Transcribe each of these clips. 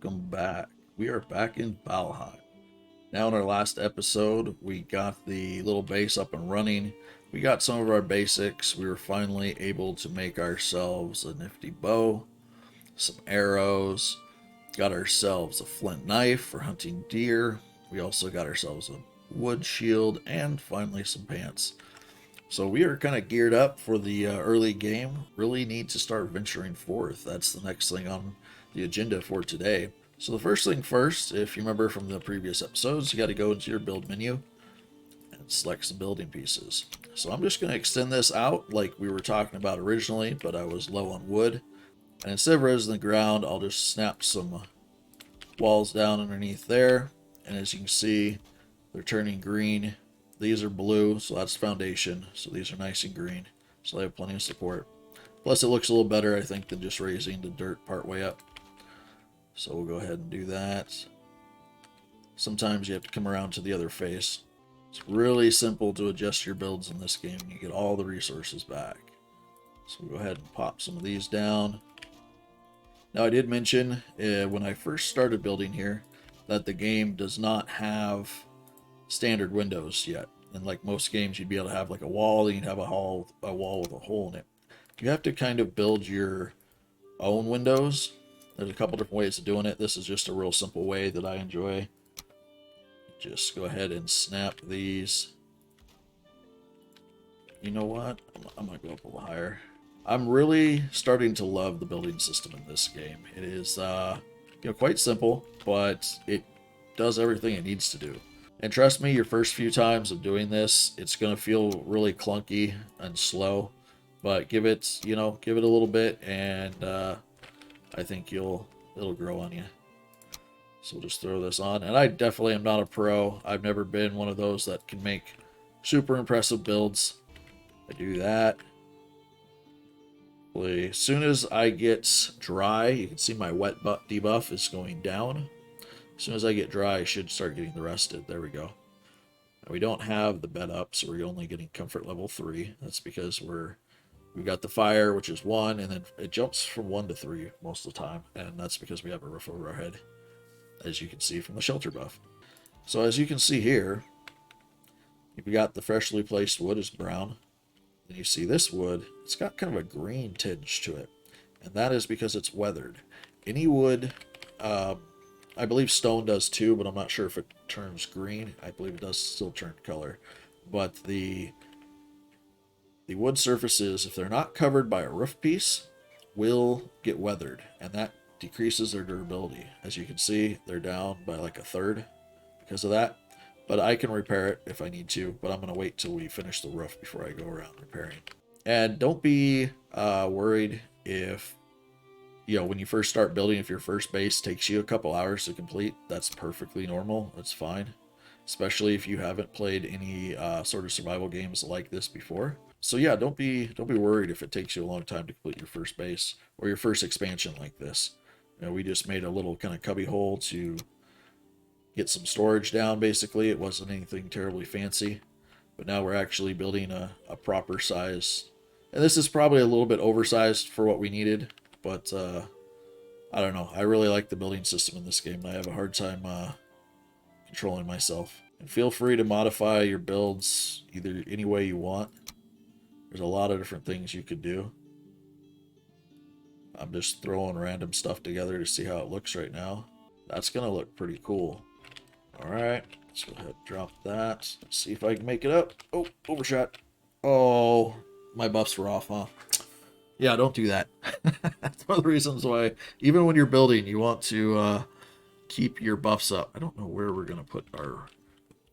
Welcome back. We are back in Valheim. Now, in our last episode, we got the little base up and running. We got some of our basics. We were finally able to make ourselves a nifty bow, some arrows, got ourselves a flint knife for hunting deer. We also got ourselves a wood shield and finally some pants. So we are kind of geared up for the early game. Really need to start venturing forth. That's the next thing on the agenda for today. So the first thing first, if you remember from the previous episodes, you got to go into your build menu and select some building pieces. So I'm just going to extend this out like we were talking about originally, but I was low on wood. And instead of raising the ground, I'll just snap some walls down underneath there. And as you can see, they're turning green. These are blue, so that's foundation. So these are nice and green. So they have plenty of support. Plus it looks a little better, I think, than just raising the dirt part way up. So we'll go ahead and do that. Sometimes you have to come around to the other face. It's really simple to adjust your builds in this game. You get all the resources back. So we'll go ahead and pop some of these down. Now I did mention when I first started building here that the game does not have standard windows yet. And like most games, you'd be able to have like a wall, and you'd have a wall with a hole in it. You have to kind of build your own windows. There's a couple different ways of doing it. This is just a real simple way that I enjoy. Just go ahead and snap these. You know what? I'm going to go up a little higher. I'm really starting to love the building system in this game. It is quite simple, but it does everything it needs to do. And trust me, your first few times of doing this, it's going to feel really clunky and slow. But give it a little bit, and I think it'll grow on you. So we'll just throw this on. And I definitely am not a pro. I've never been one of those that can make super impressive builds. I do that. As soon as I get dry, you can see my wet debuff is going down. As soon as I get dry, I should start getting the rested. There we go. Now, we don't have the bed up, so we're only getting comfort level 3. That's because we got the fire, which is 1, and then it jumps from 1 to 3 most of the time, and that's because we have a roof over our head, as you can see from the shelter buff. So as you can see here, we got the freshly placed wood is brown. Then you see this wood, it's got kind of a green tinge to it, and that is because it's weathered. Any wood, I believe stone does too, but I'm not sure if it turns green. I believe it does still turn color. But the wood surfaces, if they're not covered by a roof piece, will get weathered, and that decreases their durability. As you can see, they're down by like a third because of that. But I can repair it if I need to, but I'm going to wait till we finish the roof before I go around repairing. And don't be worried if, when you first start building, if your first base takes you a couple hours to complete. That's perfectly normal. That's fine, especially if you haven't played any sort of survival games like this before. So yeah, don't be worried if it takes you a long time to complete your first base or your first expansion like this. We just made a little kind of cubby hole to get some storage down. Basically, it wasn't anything terribly fancy, but now we're actually building a proper size. And this is probably a little bit oversized for what we needed, but I don't know. I really like the building system in this game. I have a hard time controlling myself. And feel free to modify your builds either any way you want. There's a lot of different things you could do. I'm just throwing random stuff together to see how it looks right now. That's going to look pretty cool. Alright, let's go ahead and drop that. Let's see if I can make it up. Oh, overshot. Oh, my buffs were off, huh? Yeah, don't do that. That's one of the reasons why, even when you're building, you want to keep your buffs up. I don't know where we're going to put our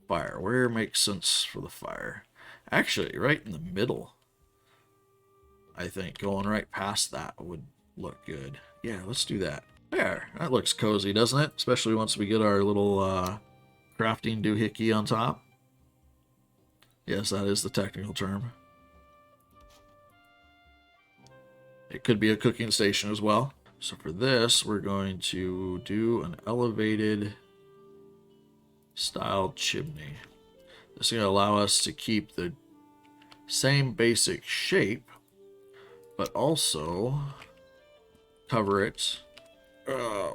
fire. Where makes sense for the fire? Actually, right in the middle. I think going right past that would look good. Yeah, let's do that. There, that looks cozy, doesn't it? Especially once we get our little crafting doohickey on top. Yes, that is the technical term. It could be a cooking station as well. So for this, we're going to do an elevated style chimney. This is going to allow us to keep the same basic shape, but also cover it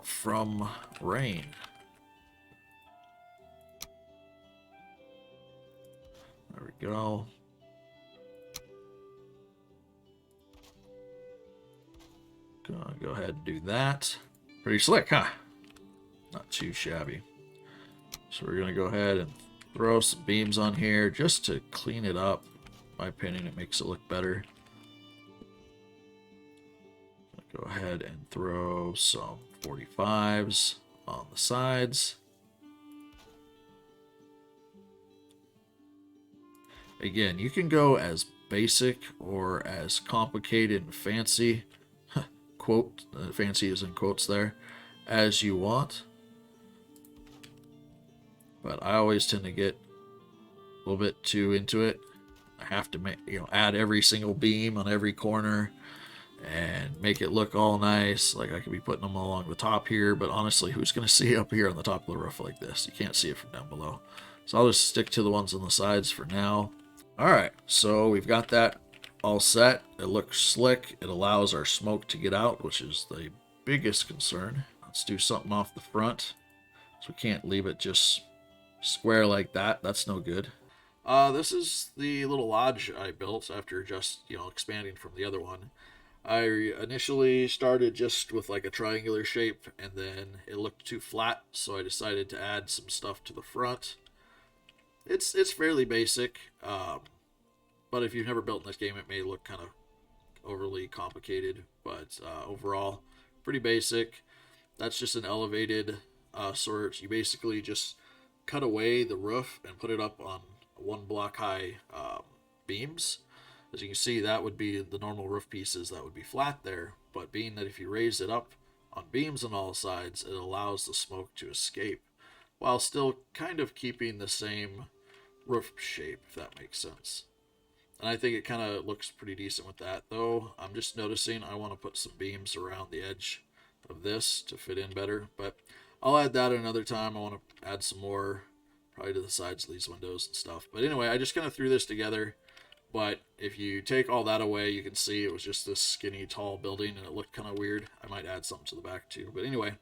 from rain. There we go. Gonna go ahead and do that. Pretty slick, huh? Not too shabby. So we're gonna go ahead and throw some beams on here just to clean it up. In my opinion, it makes it look better. Go ahead and throw some 45s on the sides. Again, you can go as basic or as complicated and fancy, quote, fancy is in quotes there, as you want. But I always tend to get a little bit too into it. I have to make, add every single beam on every corner and make it look all nice. Like I could be putting them along the top here, but honestly, who's going to see up here on the top of the roof like this? You can't see it from down below. So I'll just stick to the ones on the sides for now. All right, so we've got that all set. It looks slick. It allows our smoke to get out, which is the biggest concern. Let's do something off the front. So we can't leave it just square like that. That's no good. This is the little lodge I built after just, expanding from the other one. I initially started just with like a triangular shape, and then it looked too flat, so I decided to add some stuff to the front. It's fairly basic, but if you've never built in this game, it may look kind of overly complicated. But overall, pretty basic. That's just an elevated sort. You basically just cut away the roof and put it up on one block high beams. As you can see, that would be the normal roof pieces that would be flat there. But being that if you raise it up on beams on all sides, it allows the smoke to escape while still kind of keeping the same roof shape, if that makes sense. And I think it kind of looks pretty decent with that, though I'm just noticing I want to put some beams around the edge of this to fit in better, but I'll add that another time. I want to add some more probably to the sides of these windows and stuff. But anyway, I just kind of threw this together, but if you take all that away, you can see it was just this skinny, tall building, and it looked kind of weird. I might add something to the back too, but anyway,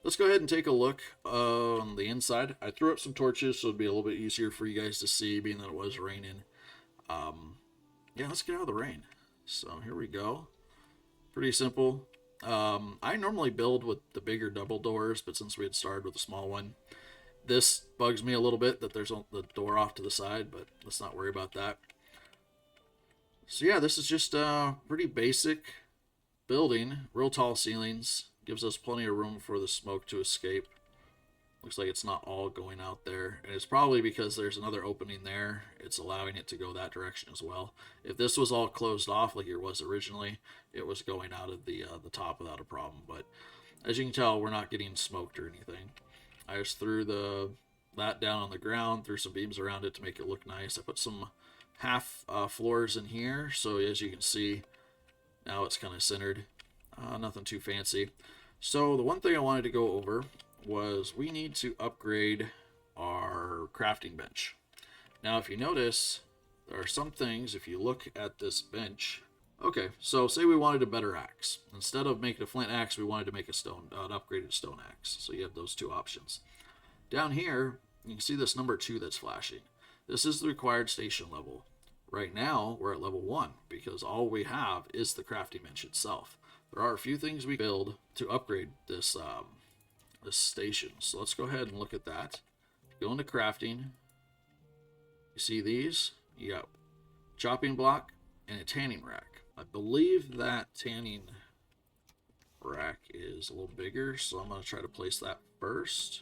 let's go ahead and take a look on the inside. I threw up some torches so it'd be a little bit easier for you guys to see, being that it was raining. Yeah, let's get out of the rain. So here we go. Pretty simple. I normally build with the bigger double doors, but since we had started with a small one, this bugs me a little bit that there's the door off to the side, but let's not worry about that. So yeah, this is just a pretty basic building. Real tall ceilings. Gives us plenty of room for the smoke to escape. Looks like it's not all going out there. And it's probably because there's another opening there. It's allowing it to go that direction as well. If this was all closed off like it was originally, it was going out of the top without a problem. But as you can tell, we're not getting smoked or anything. I just threw that down on the ground, threw some beams around it to make it look nice. I put some half floors in here, so as you can see, now it's kind of centered. Nothing too fancy. So the one thing I wanted to go over was we need to upgrade our crafting bench. Now, if you notice, there are some things, if you look at this bench. Okay, so say we wanted a better axe. Instead of making a flint axe, we wanted to make an upgraded stone axe. So you have those two options. Down here, you can see this number 2 that's flashing. This is the required station level. Right now, we're at level 1 because all we have is the crafting bench itself. There are a few things we build to upgrade this station. So let's go ahead and look at that. Go into crafting. You see these? You got chopping block and a tanning rack. I believe that tanning rack is a little bigger, so I'm going to try to place that first.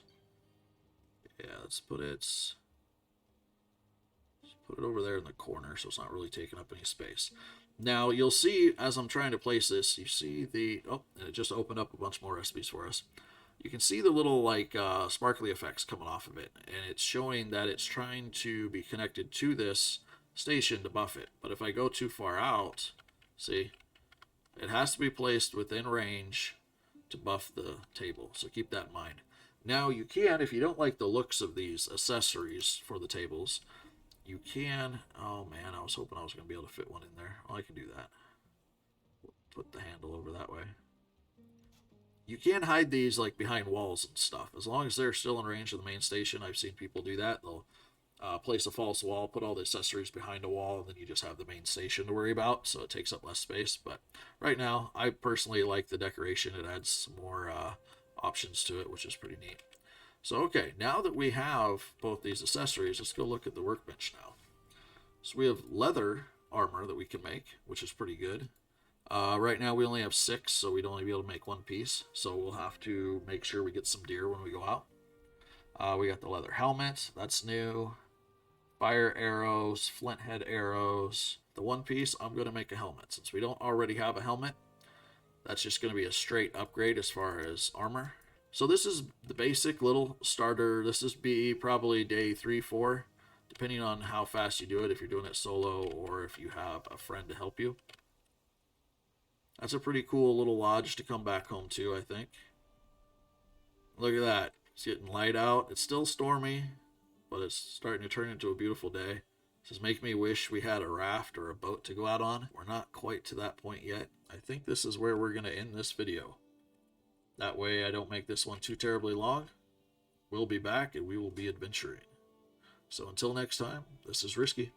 Yeah, let's put it over there in the corner so it's not really taking up any space. Now, you'll see as I'm trying to place this, you see and it just opened up a bunch more recipes for us. You can see the little sparkly effects coming off of it, and it's showing that it's trying to be connected to this station to buff it. But if I go too far out, see, it has to be placed within range to buff the table, so keep that in mind. Now you can, if you don't like the looks of these accessories for the tables, you can, oh man, I was hoping I was going to be able to fit one in there. Well, I can do that. Put the handle over that way. You can hide these like behind walls and stuff. As long as they're still in range of the main station, I've seen people do that. They'll place a false wall, put all the accessories behind a wall, and then you just have the main station to worry about, so it takes up less space. But right now, I personally like the decoration. It adds some more options to it, which is pretty neat. So, okay, now that we have both these accessories, let's go look at the workbench now. So we have leather armor that we can make, which is pretty good. Right now we only have 6, so we'd only be able to make 1 piece. So we'll have to make sure we get some deer when we go out. We got the leather helmet, that's new. Fire arrows, flint head arrows. The 1 piece, I'm going to make a helmet. Since we don't already have a helmet, that's just going to be a straight upgrade as far as armor. So this is the basic little starter. This is be probably day 3, 4, depending on how fast you do it, if you're doing it solo or if you have a friend to help you. That's a pretty cool little lodge to come back home to, I think. Look at that. It's getting light out. It's still stormy, but it's starting to turn into a beautiful day. This is making me wish we had a raft or a boat to go out on. We're not quite to that point yet. I think this is where we're going to end this video. That way I don't make this one too terribly long. We'll be back and we will be adventuring. So until next time, this is Risky.